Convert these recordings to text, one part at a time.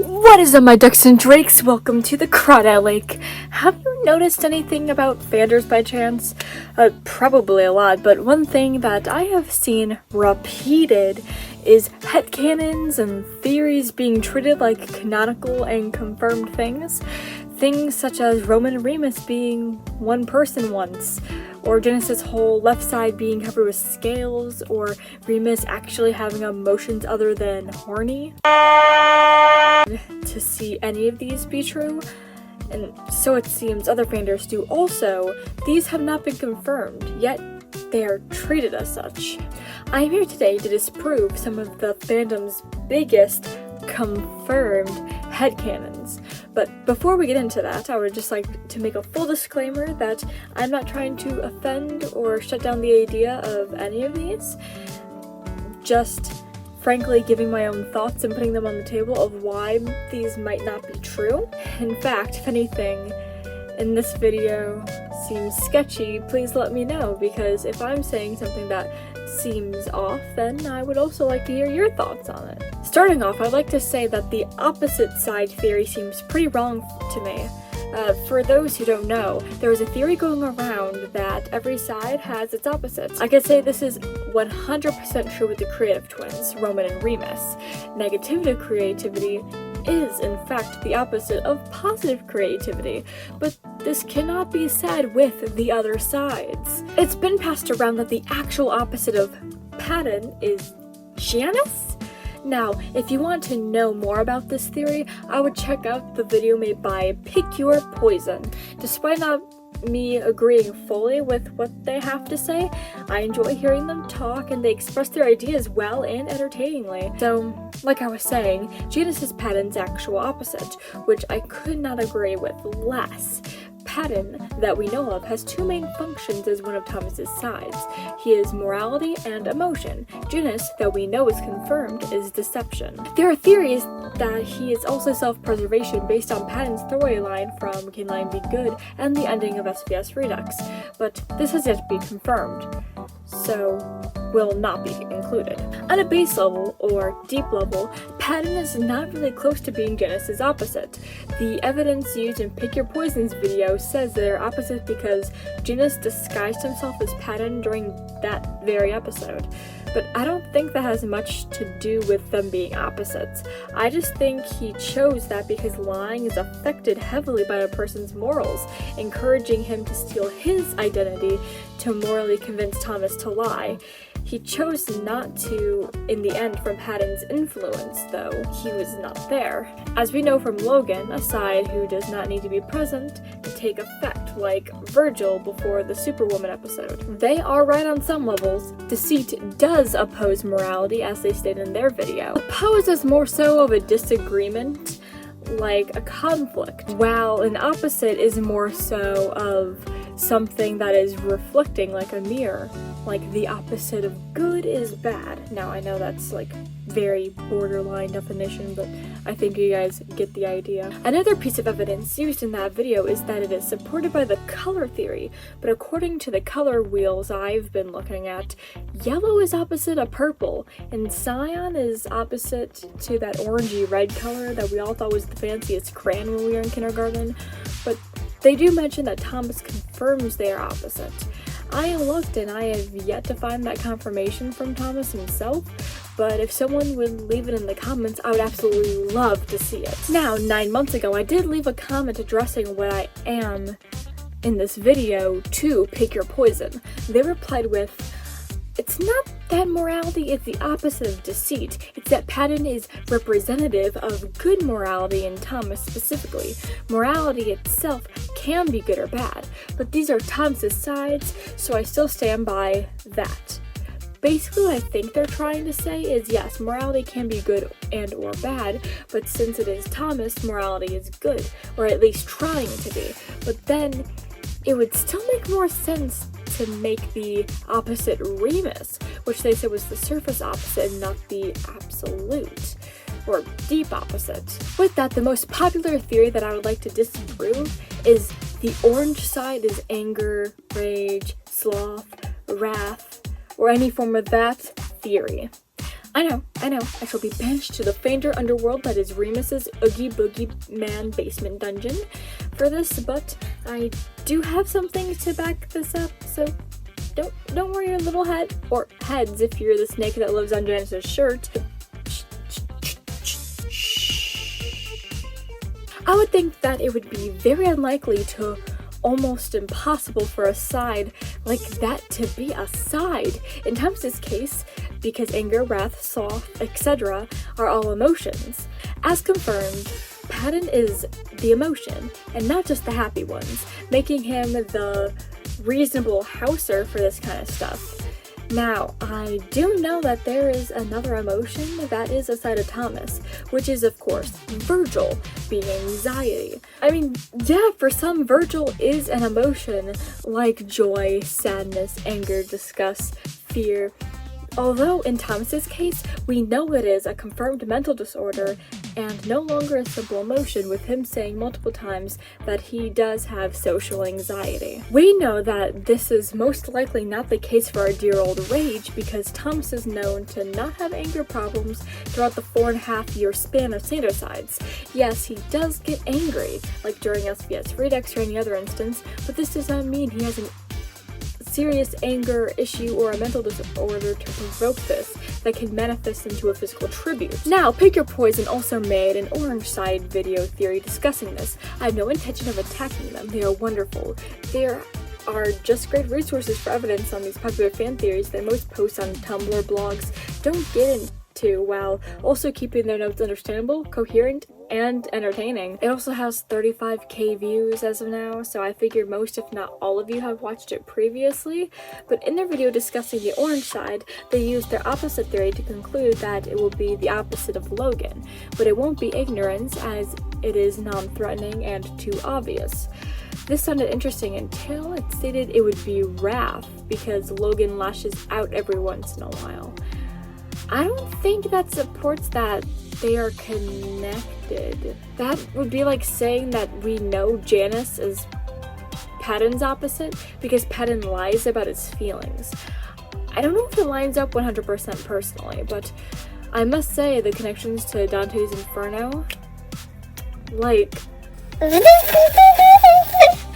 What is up, my ducks and drakes? Welcome to the Crawdad Lake. Have you noticed anything about fanders by chance? Probably a lot, but one thing that I have seen repeated is headcanons and theories being treated like canonical and confirmed things. Things such as Roman and Remus being one person once, or Genesis' whole left side being covered with scales, or Remus actually having emotions other than horny. To see any of these be true, and so it seems other fanders do also, these have not been confirmed, yet they are treated as such. I am here today to disprove some of the fandom's biggest confirmed headcanons. But before we get into that, I would just like to make a full disclaimer that I'm not trying to offend or shut down the idea of any of these. Just frankly giving my own thoughts and putting them on the table of why these might not be true. In fact, if anything in this video seems sketchy, please let me know, because if I'm saying something that seems off, then I would also like to hear your thoughts on it. Starting off, I'd like to say that the opposite side theory seems pretty wrong to me. For those who don't know, there is a theory going around that every side has its opposites. I could say this is 100% true with the creative twins, Roman and Remus. Negative creativity is, in fact, the opposite of positive creativity, but this cannot be said with the other sides. It's been passed around that the actual opposite of pattern is Janus? Now, if you want to know more about this theory, I would check out the video made by Pick Your Poison. Despite not me agreeing fully with what they have to say, I enjoy hearing them talk, and they express their ideas well and entertainingly. So, like I was saying, Janus is Patton's actual opposite, which I could not agree with less. Patton, that we know of, has two main functions as one of Thomas's sides. He is morality and emotion. Janus, that we know is confirmed, is deception. There are theories that he is also self-preservation based on Patton's storyline from Can Lying Be Good and the ending of SBS Redux, but this has yet to be confirmed, so will not be included. On a base level, or deep level, Patton is not really close to being Janus's opposite. The evidence used in Pick Your Poison's video says they're opposite because Janus disguised himself as Patton during that very episode. But I don't think that has much to do with them being opposites. I just think he chose that because lying is affected heavily by a person's morals, encouraging him to steal his identity to morally convince Thomas to lie. He chose not to, in the end, from Patton's influence, though he was not there. As we know from Logan, a side who does not need to be present to take effect, like Virgil before the Superwoman episode. They are right on some levels. Deceit does oppose morality, as they state in their video. Oppose is more so of a disagreement, like a conflict, while an opposite is more so of something that is reflecting, like a mirror. Like the opposite of good is bad. Now I know that's like very borderline definition, but I think you guys get the idea. Another piece of evidence used in that video is that it is supported by the color theory, but according to the color wheels I've been looking at, yellow is opposite of purple, and cyan is opposite to that orangey red color that we all thought was the fanciest crayon when we were in kindergarten, but they do mention that Thomas confirms they are opposite. I looked and I have yet to find that confirmation from Thomas himself, but if someone would leave it in the comments, I would absolutely love to see it. Now, 9 months ago, I did leave a comment addressing what I am in this video to Pick Your Poison. They replied with, "It's not that morality is the opposite of deceit, it's that Patton is representative of good morality in Thomas specifically. Morality itself can be good or bad, but these are Thomas's sides, so I still stand by that." Basically what I think they're trying to say is, yes, morality can be good and or bad, but since it is Thomas, morality is good, or at least trying to be. But then it would still make more sense to make the opposite Remus, which they said was the surface opposite and not the absolute, or deep opposite. With that, the most popular theory that I would like to disprove is the orange side is anger, rage, sloth, wrath, or any form of that theory. I know, I shall be banished to the fainter underworld that is Remus's Oogie Boogie Man basement dungeon for this, but I do have something to back this up, so don't worry your little head, or heads if you're the snake that lives on Janice's shirt. I would think that it would be very unlikely to almost impossible for a side like that to be a side. In Thomas's case, because anger, wrath, sloth, etc. are all emotions. As confirmed, Patton is the emotion, and not just the happy ones, making him the reasonable houser for this kind of stuff. Now, I do know that there is another emotion that is a side of Thomas, which is, of course, Virgil, being anxiety. I mean, yeah, for some, Virgil is an emotion, like joy, sadness, anger, disgust, fear. Although, in Thomas's case, we know it is a confirmed mental disorder and no longer a simple emotion, with him saying multiple times that he does have social anxiety. We know that this is most likely not the case for our dear old Rage, because Thomas is known to not have anger problems throughout the 4.5-year span of Sandersides. Yes, he does get angry, like during SBS Redux or any other instance, but this does not mean he has an serious anger issue or a mental disorder to provoke this that can manifest into a physical tribute. Now, Pick Your Poison also made an Orange Side video theory discussing this. I have no intention of attacking them. They are wonderful. There are just great resources for evidence on these popular fan theories that most posts on Tumblr blogs don't get into, while also keeping their notes understandable, coherent, and entertaining. It also has 35k views as of now, so I figure most, if not all of you, have watched it previously. But in their video discussing the Orange Side, they used their opposite theory to conclude that it will be the opposite of Logan, but it won't be ignorance, as it is non-threatening and too obvious. This sounded interesting until it stated it would be wrath, because Logan lashes out every once in a while. I don't think that supports that they are connected. That would be like saying that we know Janice is Patton's opposite because Patton lies about his feelings. I don't know if it lines up 100% personally, but I must say the connections to Dante's Inferno, like...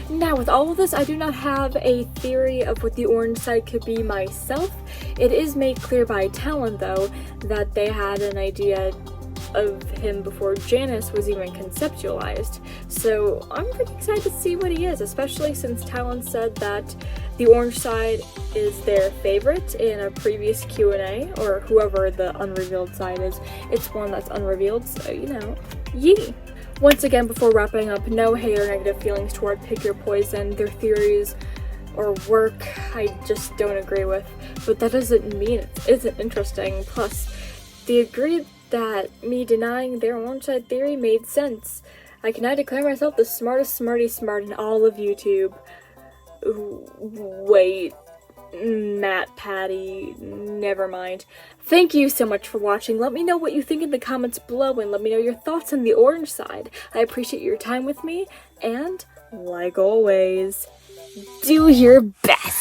Now, with all of this, I do not have a theory of what the Orange Side could be myself. It is made clear by Talon, though, that they had an idea of him before Janice was even conceptualized. So I'm pretty excited to see what he is, especially since Talon said that the Orange Side is their favorite in a previous Q&A, or whoever the unrevealed side is. It's one that's unrevealed, so you know, yee! Once again, before wrapping up, no hate or negative feelings toward Pick Your Poison. Their theories or work I just don't agree with, but that doesn't mean it isn't interesting. Plus, they agreed that me denying their Orange Side theory made sense. I can now declare myself the smartest smarty smart in all of YouTube. Wait, Matt, Patty, never mind. Thank you so much for watching. Let me know what you think in the comments below, and let me know your thoughts on the Orange Side. I appreciate your time with me, and like always, do your best.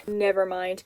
Never mind.